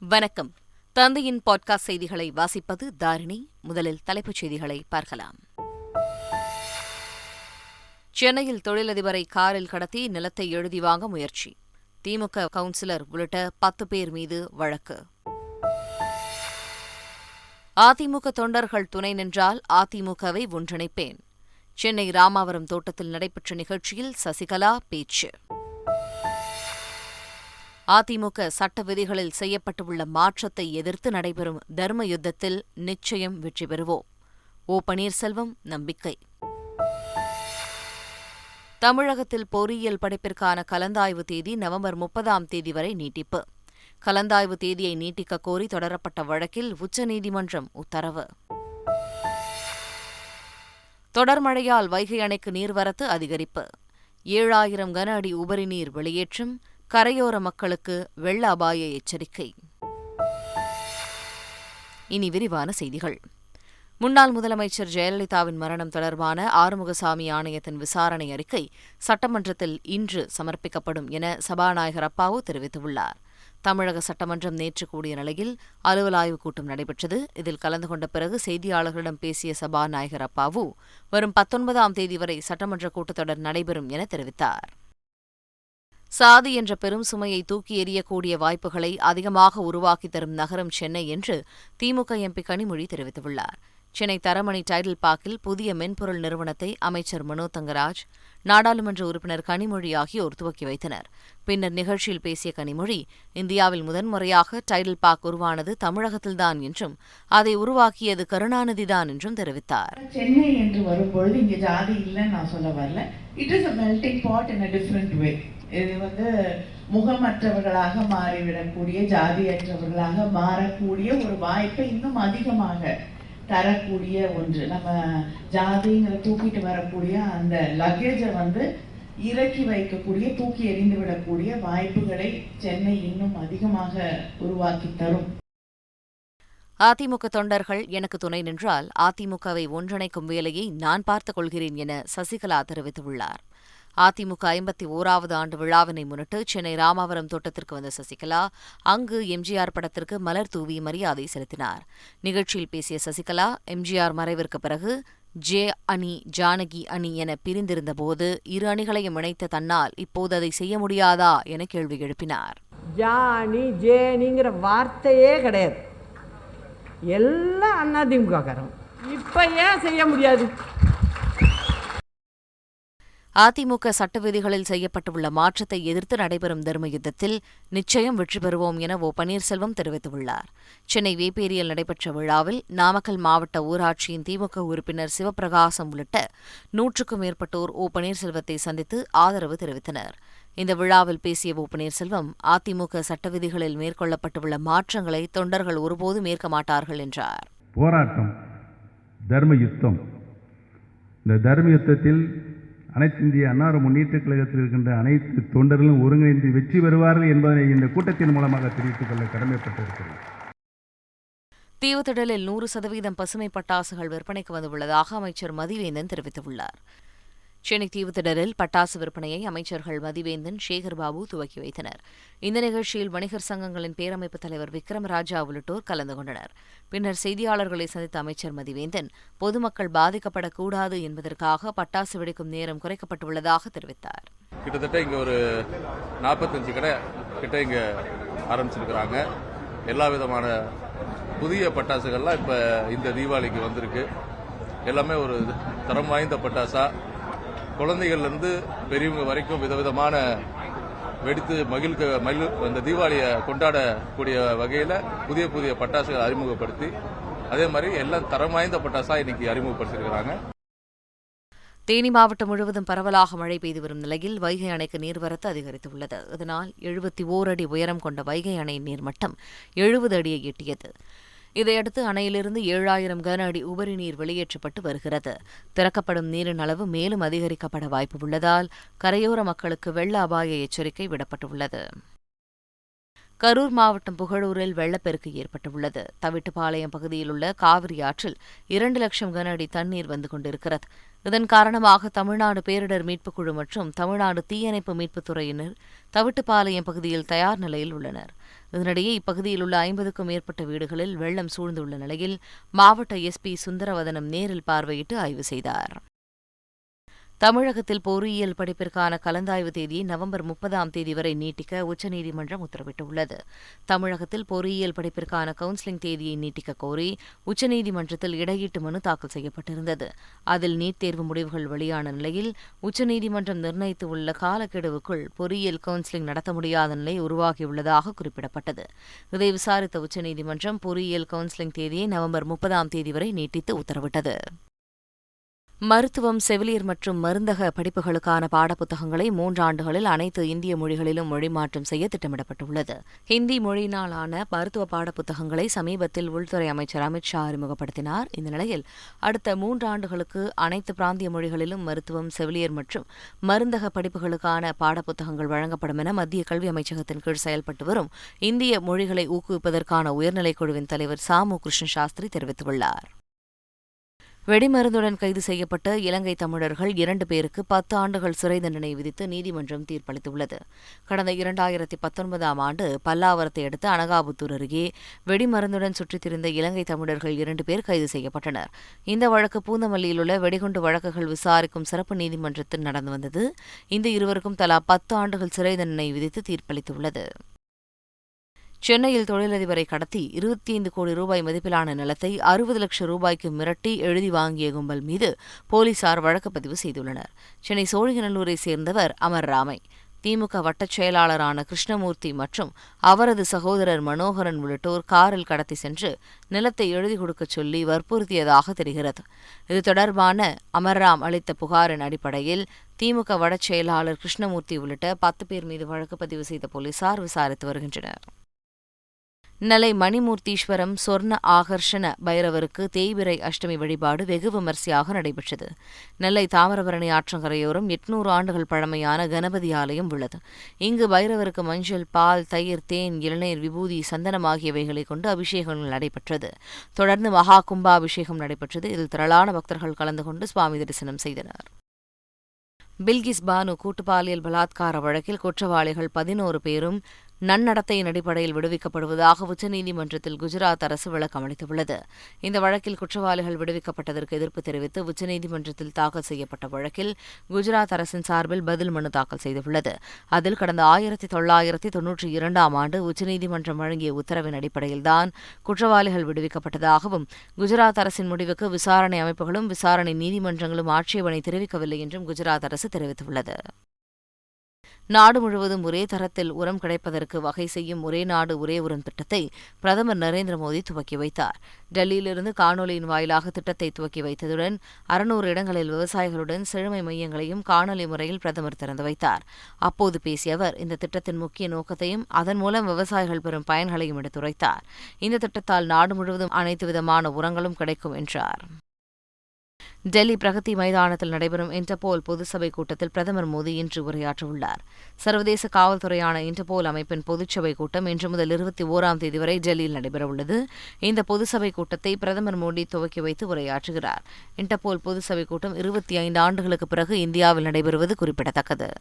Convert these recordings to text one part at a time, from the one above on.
வணக்கம். தந்தையின் பாட்காஸ்ட் செய்திகளை வாசிப்பது தாரிணி. முதலில் தலைப்புச் செய்திகளை பார்க்கலாம். சென்னையில் தொழிலதிபரை காரில் கடத்தி நிலத்தை எழுதி வாங்க முயற்சி. திமுக கவுன்சிலர் உள்ளிட்ட 10 பேர் மீது வழக்கு. அதிமுக தொண்டர்கள் துணை நின்றால் அதிமுகவை ஒன்றிணைப்பேன். சென்னை ராமாவரம் தோட்டத்தில் நடைபெற்ற நிகழ்ச்சியில் சசிகலா பேச்சு. அதிமுக சட்ட விதிகளில் செய்யப்பட்டுள்ள மாற்றத்தை எதிர்த்து நடைபெறும் தர்ம யுத்தத்தில் நிச்சயம் வெற்றி பெறுவோம். ஓ. பன்னீர்செல்வம் நம்பிக்கை. தமிழகத்தில் பொறியியல் படிப்பிற்கான கலந்தாய்வு தேதி நவம்பர் 30 வரை நீட்டிப்பு. கலந்தாய்வு தேதியை நீட்டிக்க கோரி தொடரப்பட்ட வழக்கில் உச்சநீதிமன்றம் உத்தரவு. தொடர் மழையால் வைகை அணைக்கு நீர்வரத்து அதிகரிப்பு. 7000 கன அடி உபரி நீர் வெளியேற்றம். கரையோர மக்களுக்கு வெள்ள அபாய எச்சரிக்கை. இனி விரிவான செய்திகள். முன்னாள் முதலமைச்சர் ஜெயலலிதாவின் மரணம் தொடர்பான ஆறுமுகசாமி ஆணையத்தின் விசாரணை அறிக்கை சட்டமன்றத்தில் இன்று சமர்ப்பிக்கப்படும் என சபாநாயகர் அப்பாவு தெரிவித்துள்ளார். தமிழக சட்டமன்றம் நேற்று கூடிய நிலையில் அலுவல் ஆய்வுக் கூட்டம் நடைபெற்றது. இதில் கலந்து கொண்ட பிறகு செய்தியாளர்களிடம் பேசிய சபாநாயகர் அப்பாவு வரும் 19 வரை சட்டமன்ற கூட்டத்தொடர் நடைபெறும் என தெரிவித்தார். சாதி என்ற பெரும் சுமையை தூக்கி எறியக்கூடிய வாய்ப்புகளை அதிகமாக உருவாக்கித் தரும் நகரம் சென்னை என்று திமுக எம்பி கனிமொழி தெரிவித்துள்ளார். சென்னை தரமணி டைடல் பார்க்கில் புதிய மென்பொருள் நிறுவனத்தை அமைச்சர் மனோ தங்கராஜ், நாடாளுமன்ற உறுப்பினர் கனிமொழி ஆகியோர் துவக்கி வைத்தனர். பின்னர் நிகழ்ச்சியில் பேசிய கனிமொழி, இந்தியாவில் முதன்முறையாக டைடல் பார்க் உருவானது தமிழகத்தில்தான் என்றும் அதை உருவாக்கியது கருணாநிதிதான் என்றும் தெரிவித்தார். சென்னை என்று வரும்பொழுது இங்கே ஜாதி இல்லைன்னு நான் சொல்ல வரல. It is a melting pot in a different way. இது முகமற்றவர்களாக மாறிவிடக்கூடிய, ஜாதியற்றவர்களாக மாறக்கூடிய ஒரு வாய்ப்பை இன்னும் அதிகமாக தரக்கூடிய ஒன்று. நம்ம ஜாதிங்கிற தூக்கிட்டு வரக்கூடிய அந்த லக்கேஜை இறக்கி வைக்கக்கூடிய, தூக்கி எறிந்து விடக்கூடிய வாய்ப்புகளை சென்னை இன்னும் அதிகமாக உருவாக்கி தரும். அதிமுக தொண்டர்கள் எனக்கு துணை நின்றால் அதிமுகவை ஒன்றிணைக்கும் வேலையை நான் பார்த்துக் கொள்கிறேன் என சசிகலா தெரிவித்துள்ளார். அதிமுக 51வது ஆண்டு விழாவினை முன்னிட்டு சென்னை ராமாவரம் தோட்டத்திற்கு வந்த சசிகலா அங்கு எம்ஜிஆர் படத்திற்கு மலர் தூவி மரியாதை செலுத்தினார். நிகழ்ச்சியில் பேசிய சசிகலா, எம்ஜிஆர் மறைவிற்கு பிறகு ஜே அணி, ஜானகி அணி என பிரிந்திருந்தபோது இரு அணிகளையும் இணைத்த தன்னால் இப்போது அதை செய்ய முடியாதா என கேள்வி எழுப்பினார். ஜானி ஜேனிங்கிற வார்த்தையே கிடையாது. எல்லாம் அதிமுககாரன். இப்ப ஏன் செய்ய முடியாது? அதிமுக சட்ட விதிகளில் செய்யப்பட்டுள்ள மாற்றத்தை எதிர்த்து நடைபெறும் தர்ம யுத்தத்தில் நிச்சயம் வெற்றி பெறுவோம் என ஓ. பன்னீர்செல்வம் தெரிவித்துள்ளார். சென்னை வேப்பேரியில் நடைபெற்ற விழாவில் நாமக்கல் மாவட்ட ஊராட்சியின் திமுக உறுப்பினர் சிவபிரகாசம் உள்ளிட்ட 100க்கும் மேற்பட்டோர் ஓ. பன்னீர்செல்வத்தை சந்தித்து ஆதரவு தெரிவித்தனர். இந்த விழாவில் பேசிய ஓ. பன்னீர்செல்வம், அதிமுக சட்ட விதிகளில் மேற்கொள்ளப்பட்டுள்ள மாற்றங்களை தொண்டர்கள் ஒருபோதும் ஏற்க மாட்டார்கள் என்றார். போராட்டம், தர்ம யுத்தம். இந்த தர்ம யுத்தத்தில் அனைத்து இந்திய அன்னார முன்னேற்றக் கழகத்தில் இருக்கின்ற அனைத்து தொண்டர்களும் ஒருங்கிணைந்து வெற்றி பெறுவார்கள் என்பதை இந்த கூட்டத்தின் மூலமாக தெரிவித்துக் கொள்ள கடமைப்பட்டிருக்கிறது. தீவுத்திடலில் 100% பசுமை பட்டாசுகள் விற்பனைக்கு வந்துள்ளதாக அமைச்சர் மதிவேந்தன் தெரிவித்துள்ளார். சென்னை தீவுத்திடலில் பட்டாசு விற்பனையை அமைச்சர்கள் மதிவேந்தன், சேகர்பாபு துவக்கி வைத்தனர். இந்த நிகழ்ச்சியில் வணிகர் சங்கங்களின் பேரமைப்புத் தலைவர் விக்ரமராஜா உள்ளிட்டோர் கலந்து கொண்டனர். பின்னர் செய்தியாளர்களை சந்தித்த அமைச்சர் மதிவேந்தன், பொதுமக்கள் பாதிக்கப்படக்கூடாது என்பதற்காக பட்டாசு வெடிக்கும் நேரம் குறைக்கப்பட்டுள்ளதாக தெரிவித்தார். கிட்டத்தட்ட இங்க ஒரு 45 கடை கிட்ட இங்க ஆரம்பிச்சிருக்கிறாங்க. எல்லா விதமான புதிய பட்டாசுகள்லாம் இப்ப இந்த தீபாவளிக்கு வந்திருக்கு. எல்லாமே ஒரு தரம் வாய்ந்த பட்டாசா, குழந்தைகள்லேருந்து பெரியவங்க வரைக்கும் விதவிதமான வெடித்து இந்த தீபாவளியை கொண்டாடக்கூடிய வகையில் புதிய புதிய பட்டாசுகள் அறிமுகப்படுத்தி, அதே மாதிரி எல்லாம் தரம் வாய்ந்த பட்டாசா இன்னைக்கு அறிமுகப்படுத்தியிருக்கிறாங்க. தேனி மாவட்டம் முழுவதும் பரவலாக மழை பெய்து வரும் நிலையில் வைகை அணைக்கு நீர்வரத்து அதிகரித்துள்ளது. இதனால் 71 அடி உயரம் கொண்ட வைகை அணையின் நீர்மட்டம் 70 அடியை எட்டியது. இதையடுத்து அணையிலிருந்து 7000 கன அடி உபரி நீர் வெளியேற்றப்பட்டு வருகிறது. திறக்கப்படும் நீரின் அளவு மேலும் அதிகரிக்கப்பட வாய்ப்பு உள்ளதால் கரையோர மக்களுக்கு வெள்ள அபாய எச்சரிக்கை விடப்பட்டுள்ளது. கரூர் மாவட்டம் புகழூரில் வெள்ளப்பெருக்கு ஏற்பட்டுள்ளது. தவிட்டுப்பாளையம் பகுதியில் உள்ள காவிரி ஆற்றில் 2 லட்சம் கன அடி தண்ணீர் வந்து கொண்டிருக்கிறது. இதன் காரணமாக தமிழ்நாடு பேரிடர் மீட்புக் குழு மற்றும் தமிழ்நாடு தீயணைப்பு மீட்புத் துறையினர் தவிட்டுப்பாளையம் பகுதியில் தயார் நிலையில் உள்ளனர். இதனிடையே இப்பகுதியில் உள்ள 50க்கும் மேற்பட்ட வீடுகளில் வெள்ளம் சூழ்ந்துள்ள நிலையில் மாவட்ட எஸ்பி சுந்தரவதனம் நேரில் பார்வையிட்டு ஆய்வு செய்தார். தமிழகத்தில் பொறியியல் படிப்பிற்கான கலந்தாய்வு தேதியை நவம்பர் 30ஆம் தேதி வரை நீட்டிக்க உச்சநீதிமன்றம் உத்தரவிட்டுள்ளது. தமிழகத்தில் பொறியியல் படிப்பிற்கான கவுன்சிலிங் தேதியை நீட்டிக்க கோரி உச்சநீதிமன்றத்தில் இடையீட்டு மனு தாக்கல் செய்யப்பட்டிருந்தது. அதில் நீட் தேர்வு முடிவுகள் வெளியான நிலையில் உச்சநீதிமன்றம் நிர்ணயித்துள்ள காலக்கெடுவுக்குள் பொறியியல் கவுன்சிலிங் நடத்த முடியாத நிலை உருவாகியுள்ளதாக குறிப்பிடப்பட்டது. இதை விசாரித்த உச்சநீதிமன்றம் பொறியியல் கவுன்சிலிங் தேதியை நவம்பர் 30ஆம் தேதி வரை நீட்டித்து உத்தரவிட்டது. மருத்துவம், செவிலியர் மற்றும் மருந்தக படிப்புகளுக்கான பாடப்புத்தகங்களை 3 ஆண்டுகளில் அனைத்து இந்திய மொழிகளிலும் மொழிமாற்றம் செய்ய திட்டமிடப்பட்டுள்ளது. ஹிந்தி மொழியினாலான மருத்துவ பாடப்புத்தகங்களை சமீபத்தில் உள்துறை அமைச்சர் அமித் ஷா அறிமுகப்படுத்தினார். இந்த நிலையில் அடுத்த 3 ஆண்டுகளுக்கு அனைத்து பிராந்திய மொழிகளிலும் மருத்துவம், செவிலியர் மற்றும் மருந்தக படிப்புகளுக்கான பாடப்புத்தகங்கள் வழங்கப்படும் என மத்திய கல்வி அமைச்சகத்தின் கீழ் செயல்பட்டு வரும் இந்திய மொழிகளை ஊக்குவிப்பதற்கான உயர்நிலைக் குழுவின் தலைவர் சாமு கிருஷ்ண சாஸ்திரி தெரிவித்துள்ளார். வெடிமருந்துடன் கைது செய்யப்பட்ட இலங்கை தமிழர்கள் 2 பேருக்கு 10 ஆண்டுகள் சிறை தண்டனை விதித்து நீதிமன்றம் தீர்ப்பளித்துள்ளது. கடந்த 2019ஆம் ஆண்டு பல்லாவரத்தை அடுத்த அனகாபுத்தூர் அருகே வெடிமருந்துடன் சுற்றித் திரிந்த இலங்கை தமிழர்கள் 2 பேர் கைது செய்யப்பட்டனர். இந்த வழக்கு பூந்தமல்லியில் உள்ள வெடிகுண்டு வழக்குகள் விசாரிக்கும் சிறப்பு நீதிமன்றத்தில் நடந்து வந்தது. இந்த இருவருக்கும் தலா 10 ஆண்டுகள் சிறை தண்டனை விதித்து தீர்ப்பளித்துள்ளது. சென்னையில் தொழிலதிபரை கடத்தி 25 கோடி ரூபாய் மதிப்பிலான நிலத்தை 60 லட்சம் ரூபாய்க்கு மிரட்டி எழுதி வாங்கிய கும்பல் மீது போலீசார் வழக்கு பதிவு செய்துள்ளனர். சென்னை சோழிங்கநல்லூரை சேர்ந்தவர் அமர் ராமை. திமுக வட்டச் செயலாளரான கிருஷ்ணமூர்த்தி மற்றும் அவரது சகோதரர் மனோகரன் உள்ளிட்டோர் காரில் கடத்தி சென்று நிலத்தை எழுதி கொடுக்கச் சொல்லி வற்புறுத்தியதாக தெரிகிறது. இது தொடர்பான அமர்ராம் அளித்த புகாரின் அடிப்படையில் திமுக வடச் செயலாளர் கிருஷ்ணமூர்த்தி உள்ளிட்ட 10 பேர் மீது வழக்கு பதிவு செய்த போலீசார் விசாரித்து வருகின்றனர். நெல்லை மணிமூர்த்தீஸ்வரம் சொர்ண ஆகர்ஷண பைரவருக்கு தேய்பிறை அஷ்டமி வழிபாடு வெகு விமரிசையாக நடைபெற்றது. நெல்லை தாமிரபரணி ஆற்றங்கரையோரம் 800 ஆண்டுகள் பழமையான கணபதி ஆலயம் உள்ளது. இங்கு பைரவருக்கு மஞ்சள், பால், தயிர், தேன், இளநீர், விபூதி, சந்தனம் ஆகியவைகளை கொண்டு அபிஷேகங்கள் நடைபெற்றது. தொடர்ந்து மகா கும்பாபிஷேகம் நடைபெற்றது. இதில் திரளான பக்தர்கள் கலந்து கொண்டு சுவாமி தரிசனம் செய்தனர். பில்கிஸ் பானு கூட்டுப்பாலியல் பலாத்கார வழக்கில் குற்றவாளிகள் 11 பேரும் நன்னடத்தையின் அடிப்படையில் விடுவிக்கப்படுவதாக உச்சநீதிமன்றத்தில் குஜராத் அரசு விளக்கம் அளித்துள்ளது. இந்த வழக்கில் குற்றவாளிகள் விடுவிக்கப்பட்டதற்கு எதிர்ப்பு தெரிவித்து உச்சநீதிமன்றத்தில் தாக்கல் செய்யப்பட்ட வழக்கில் குஜராத் அரசின் சார்பில் பதில் மனு தாக்கல் செய்துள்ளது. அதில் கடந்த 1992ஆம் ஆண்டு உச்சநீதிமன்றம் வழங்கிய உத்தரவின் அடிப்படையில்தான் குற்றவாளிகள் விடுவிக்கப்பட்டதாகவும் குஜராத் அரசின் முடிவுக்கு விசாரணை அமைப்புகளும் விசாரணை நீதிமன்றங்களும் ஆட்சேபனை தெரிவிக்கவில்லை என்றும் குஜராத் அரசு தெரிவித்துள்ளது. நாடு முழுவதும் ஒரே தரத்தில் உரம் கிடைப்பதற்கு வகை செய்யும் ஒரே நாடு ஒரே உரம் திட்டத்தை பிரதமர் நரேந்திர மோடி துவக்கி வைத்தார். டெல்லியிலிருந்து காணொலியின் வாயிலாக திட்டத்தை துவக்கி வைத்ததுடன் 600 இடங்களில் விவசாயிகளுடன் செழுமை மையங்களையும் காணொலி முறையில் பிரதமர் திறந்து வைத்தார். அப்போது பேசிய அவர் இந்த திட்டத்தின் முக்கிய நோக்கத்தையும் அதன் மூலம் விவசாயிகள் பெறும் பயன்களையும் எடுத்துரைத்தார். இந்த திட்டத்தால் நாடு முழுவதும் அனைத்து விதமான உரங்களும் கிடைக்கும் என்றார். டெல்லி பிரகதி மைதானத்தில் நடைபெறும் இன்டர்போல் பொதுச்சபை கூட்டத்தில் பிரதமர் மோடி இன்று உரையாற்றவுள்ளார். சர்வதேச காவல்துறையான இன்டர்போல் அமைப்பின் பொதுச்சபை கூட்டம் இன்று முதல் 21ஆம் தேதி வரை டெல்லியில் நடைபெறவுள்ளது. இந்த பொதுச்சபை கூட்டத்தை பிரதமர் மோடி துவக்கி வைத்து உரையாற்றுகிறார். இன்டர்போல் பொதுச்சபை கூட்டம் 25 ஆண்டுகளுக்கு பிறகு இந்தியாவில் நடைபெறுவது குறிப்பிடத்தக்கது.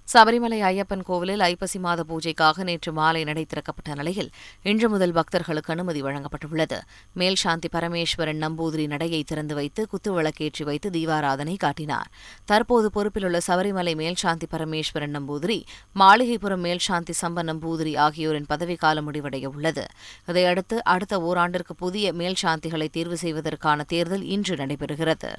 சபரிமலை ஐயப்பன் கோவிலில் ஐப்பசி மாத பூஜைக்காக நேற்று மாலை நடை திறக்கப்பட்ட நிலையில் இன்று முதல் பக்தர்களுக்கு அனுமதி வழங்கப்பட்டுள்ளது. மேல் சாந்தி பரமேஸ்வரன் நம்பூதிரி நடையை திறந்து வைத்து குத்துவிளக்கேற்றி வைத்து தீபாராதனை காட்டினார். தற்போது பொறுப்பிலுள்ள சபரிமலை மேல் சாந்தி பரமேஸ்வரன் நம்பூதிரி, மாளிகைப்புறம் மேல் சாந்தி சம்ப நம்பூதிரி ஆகியோரின் பதவிக்காலம் முடிவடைய உள்ளது. இதையடுத்து அடுத்த ஓராண்டிற்கு புதிய மேல் சாந்திகளை தேர்வு செய்வதற்கான தேர்தல் இன்று நடைபெறுகிறது.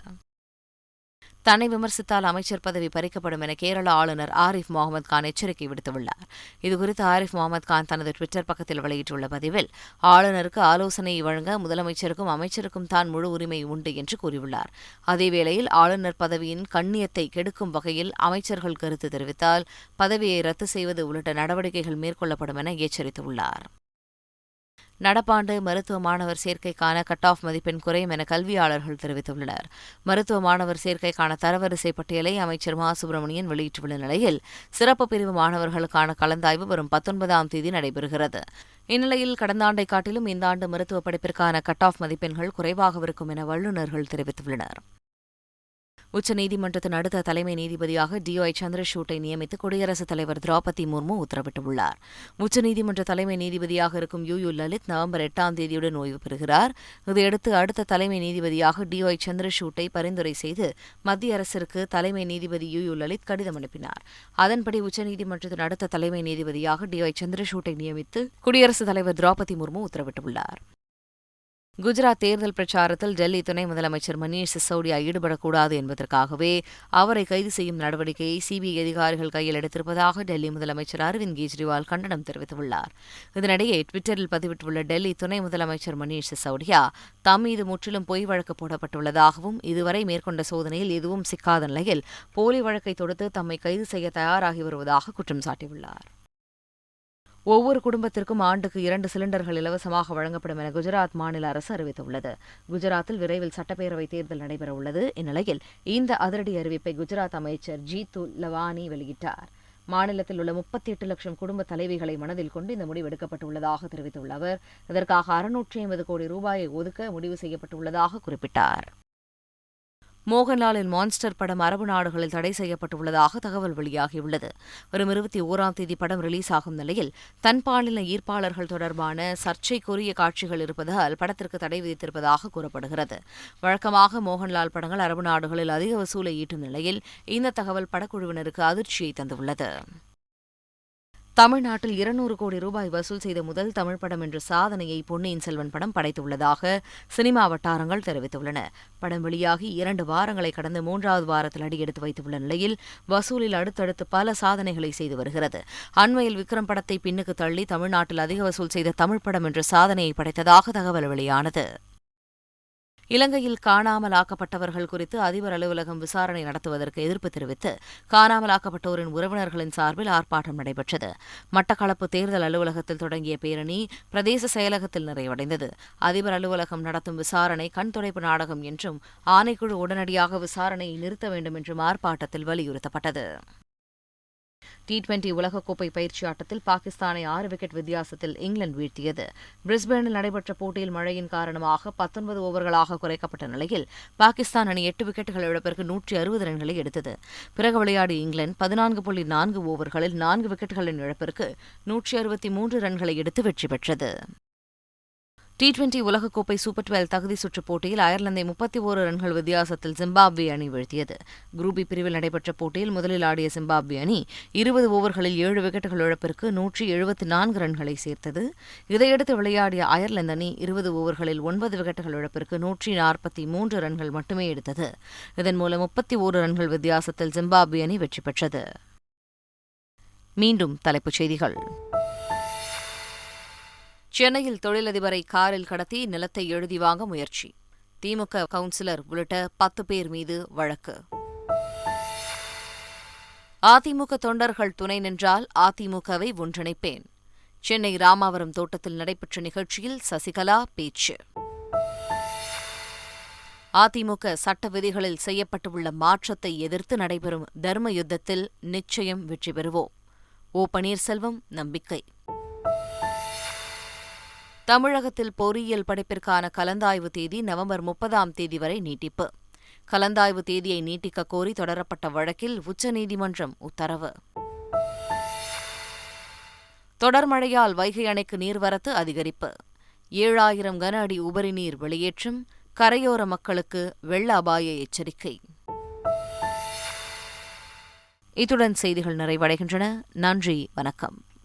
தன்னை விமர்சித்தால் அமைச்சர் பதவி பறிக்கப்படும் என கேரள ஆளுநர் ஆரிஃப் முகமது கான் எச்சரிக்கை விடுத்துள்ளார். இதுகுறித்து ஆரிஃப் முகமது கான் தனது டுவிட்டர் பக்கத்தில் வெளியிட்டுள்ள பதிவில் ஆளுநருக்கு ஆலோசனையை வழங்க முதலமைச்சருக்கும் அமைச்சருக்கும் தான் முழு உரிமை உண்டு என்று கூறியுள்ளார். அதேவேளையில் ஆளுநர் பதவியின் கண்ணியத்தை கெடுக்கும் வகையில் அமைச்சர்கள் கருத்து தெரிவித்தால் பதவியை ரத்து செய்வது உள்ளிட்ட நடவடிக்கைகள் மேற்கொள்ளப்படும் என எச்சரித்துள்ளார். நடப்பாண்டு மருத்துவ மாணவர் சேர்க்கைக்கான கட் ஆஃப் மதிப்பெண் குறையும் என கல்வியாளர்கள் தெரிவித்துள்ளனர். மருத்துவ மாணவர் சேர்க்கைக்கான தரவரிசை பட்டியலை அமைச்சர் மா சுப்பிரமணியன் வெளியிட்டுள்ள நிலையில் சிறப்பு பிரிவு மாணவர்களுக்கான கலந்தாய்வு வரும் 19ஆம் தேதி நடைபெறுகிறது. இந்நிலையில் கடந்த ஆண்டை காட்டிலும் இந்த ஆண்டு மருத்துவ படிப்பிற்கான கட் ஆஃப் மதிப்பெண்கள் குறைவாகவிருக்கும் என வல்லுநர்கள் தெரிவித்துள்ளனர். உச்சநீதிமன்றத்தின் அடுத்த தலைமை நீதிபதியாக DY சந்திரசூட்டை நியமித்து குடியரசுத் தலைவர் திரௌபதி முர்மு உத்தரவிட்டுள்ளார். உச்சநீதிமன்ற தலைமை நீதிபதியாக இருக்கும் UU லலித் நவம்பர் 8ஆம் தேதியுடன் ஓய்வு பெறுகிறார். இதையடுத்து அடுத்த தலைமை நீதிபதியாக DY சந்திரசூட்டை பரிந்துரை செய்து மத்திய அரசிற்கு தலைமை நீதிபதி UU லலித் கடிதம் அனுப்பினார். அதன்படி உச்சநீதிமன்றத்தின் அடுத்த தலைமை நீதிபதியாக DY சந்திரசூட்டை நியமித்து குடியரசுத் தலைவர் திரௌபதி முர்மு உத்தரவிட்டுள்ளார். குஜராத் தேர்தல் பிரச்சாரத்தில் டெல்லி துணை முதலமைச்சர் மணீஷ் சிசோடியா ஈடுபடக்கூடாது என்பதற்காகவே அவரை கைது செய்யும் நடவடிக்கையை CBI அதிகாரிகள் கையில் எடுத்திருப்பதாக டெல்லி முதலமைச்சர் அரவிந்த் கெஜ்ரிவால் கண்டனம் தெரிவித்துள்ளார். இதனிடையே ட்விட்டரில் பதிவிட்டுள்ள டெல்லி துணை முதலமைச்சர் மணீஷ் சிசோடியா தம் மீது முற்றிலும் பொய் வழக்கு போடப்பட்டுள்ளதாகவும் இதுவரை மேற்கொண்ட சோதனையில் எதுவும் சிக்காத நிலையில் போலி வழக்கை தொடுத்து தம்மை கைது செய்ய தயாராகி வருவதாக குற்றம் சாட்டியுள்ளார். ஒவ்வொரு குடும்பத்திற்கும் ஆண்டுக்கு 2 சிலிண்டர்கள் இலவசமாக வழங்கப்படும் என குஜராத் மாநில அரசு அறிவித்துள்ளது. குஜராத்தில் விரைவில் சட்டப்பேரவைத் தேர்தல் நடைபெறவுள்ளது. இந்நிலையில் இந்த அதிரடி அறிவிப்பை குஜராத் அமைச்சர் ஜீத்து லவானி வெளியிட்டார். மாநிலத்தில் உள்ள 38 லட்சம் குடும்ப தலைவிகளை மனதில் கொண்டு இந்த முடிவு எடுக்கப்பட்டுள்ளதாக தெரிவித்துள்ள அவர் இதற்காக 650 கோடி ரூபாயை ஒதுக்க முடிவு செய்யப்பட்டுள்ளதாக குறிப்பிட்டார். மோகன்லாலின் மான்ஸ்டர் படம் அரபு நாடுகளில் தடை செய்யப்பட்டுள்ளதாக தகவல் வெளியாகியுள்ளது. வரும் 21ஆம் தேதி படம் ரிலீஸ் ஆகும் நிலையில் தன்பாலின ஈர்ப்பாளர்கள் தொடர்பான சர்ச்சைக்குரிய காட்சிகள் இருப்பதால் படத்திற்கு தடை விதித்திருப்பதாக கூறப்படுகிறது. வழக்கமாக மோகன்லால் படங்கள் அரபு நாடுகளில் அதிக வசூலை ஈட்டும் நிலையில் இந்த தகவல் படக்குழுவினருக்கு அதிர்ச்சியை தந்துள்ளது. தமிழ்நாட்டில் 200 கோடி ரூபாய் வசூல் செய்த முதல் தமிழ் படம் என்ற சாதனையை பொன்னியின் செல்வன் படம் படைத்துள்ளதாக சினிமா வட்டாரங்கள் தெரிவித்துள்ளன. படம் வெளியாகி 2 வாரங்களை கடந்து 3வது வாரத்தில் அடியெடுத்து வைத்துள்ள நிலையில் வசூலில் அடுத்தடுத்து பல சாதனைகளை செய்து வருகிறது. அண்மையில் விக்ரம் படத்தை பின்னுக்கு தள்ளி தமிழ்நாட்டில் அதிக வசூல் செய்த தமிழ் படம் என்ற சாதனையை படைத்ததாக தகவல் வெளியானது. இலங்கையில் காணாமலாக்கப்பட்டவர்கள் குறித்து அதிபர் அலுவலகம் விசாரணை நடத்துவதற்கு எதிர்ப்பு தெரிவித்து காணாமலாக்கப்பட்டோரின் உறவினர்களின் சார்பில் ஆர்ப்பாட்டம் நடைபெற்றது. மட்டக்களப்பு தேர்தல் அலுவலகத்தில் தொடங்கிய பேரணி பிரதேச செயலகத்தில் நிறைவடைந்தது. அதிபர் அலுவலகம் நடத்தும் விசாரணை கண்துடைப்பு நாடகம் என்றும் ஆணைக்குழு உடனடியாக விசாரணையை நிறுத்த வேண்டும் என்றும் ஆர்ப்பாட்டத்தில் வலியுறுத்தப்பட்டது. T20 உலகக்கோப்பை பயிற்சி ஆட்டத்தில் பாகிஸ்தானை 6 விக்கெட் வித்தியாசத்தில் இங்கிலாந்து வீழ்த்தியது. பிரிஸ்பேனில் நடைபெற்ற போட்டியில் மழையின் காரணமாக 19 ஓவர்களாக குறைக்கப்பட்ட நிலையில் பாகிஸ்தான் அணி 8 விக்கெட்டுகள் இழப்பிற்கு 160 ரன்களை எடுத்தது. பிறகு விளையாடிய இங்கிலாந்து 14.4 ஓவர்களில் 4 விக்கெட்டுகளின் இழப்பிற்கு 163 ரன்களை எடுத்து வெற்றி பெற்றது. T20 உலகக்கோப்பை சூப்பர் 12 தகுதி சுற்றுப் போட்டியில் அயர்லாந்தை 31 ரன்கள் வித்தியாசத்தில் ஜிம்பாப்வே அணி வீழ்த்தியது. குரூப் பி பிரிவில் நடைபெற்ற போட்டியில் முதலில் ஆடிய ஜிம்பாப்வே அணி 20 ஓவர்களில் 7 விக்கெட்டுகள் இழப்பிற்கு 174 ரன்களை சேர்த்தது. இதையடுத்து விளையாடிய அயர்லாந்து அணி 20 ஓவர்களில் 9 விக்கெட்டுகள் இழப்பிற்கு 143 ரன்கள் மட்டுமே எடுத்தது. இதன் மூலம் 31 ரன்கள் வித்தியாசத்தில் ஜிம்பாப்வே அணி வெற்றி பெற்றது. மீண்டும் தலைப்புச் செய்திகள். சென்னையில் தொழிலதிபரை காரில் கடத்தி நிலத்தை எழுதி வாங்க முயற்சி. திமுக கவுன்சிலர் உள்ளிட்ட 10 பேர் மீது வழக்கு. அதிமுக தொண்டர்கள் துணை நின்றால் அதிமுகவை ஒன்றிணைப்பேன். சென்னை ராமாவரம் தோட்டத்தில் நடைபெற்ற நிகழ்ச்சியில் சசிகலா பேச்சு. அதிமுக சட்ட விதிகளில் செய்யப்பட்டுள்ள மாற்றத்தை எதிர்த்து நடைபெறும் தர்ம யுத்தத்தில் நிச்சயம் வெற்றி பெறுவோம். ஓ பன்னீர்செல்வம் நம்பிக்கை. தமிழகத்தில் பொறியியல் படிப்பிற்கான கலந்தாய்வு தேதி நவம்பர் 30ஆம் தேதி வரை நீட்டிப்பு. கலந்தாய்வு தேதியை நீட்டிக்க கோரி தொடரப்பட்ட வழக்கில் உச்சநீதிமன்றம் உத்தரவு. தொடர் மழையால் வைகை அணைக்கு நீர்வரத்து அதிகரிப்பு. 7000 கன அடி உபரி நீர் வெளியேற்றம். கரையோர மக்களுக்கு வெள்ள அபாய எச்சரிக்கை. இத்துடன் செய்திகள் நிறைவடைகின்றன. நன்றி, வணக்கம்.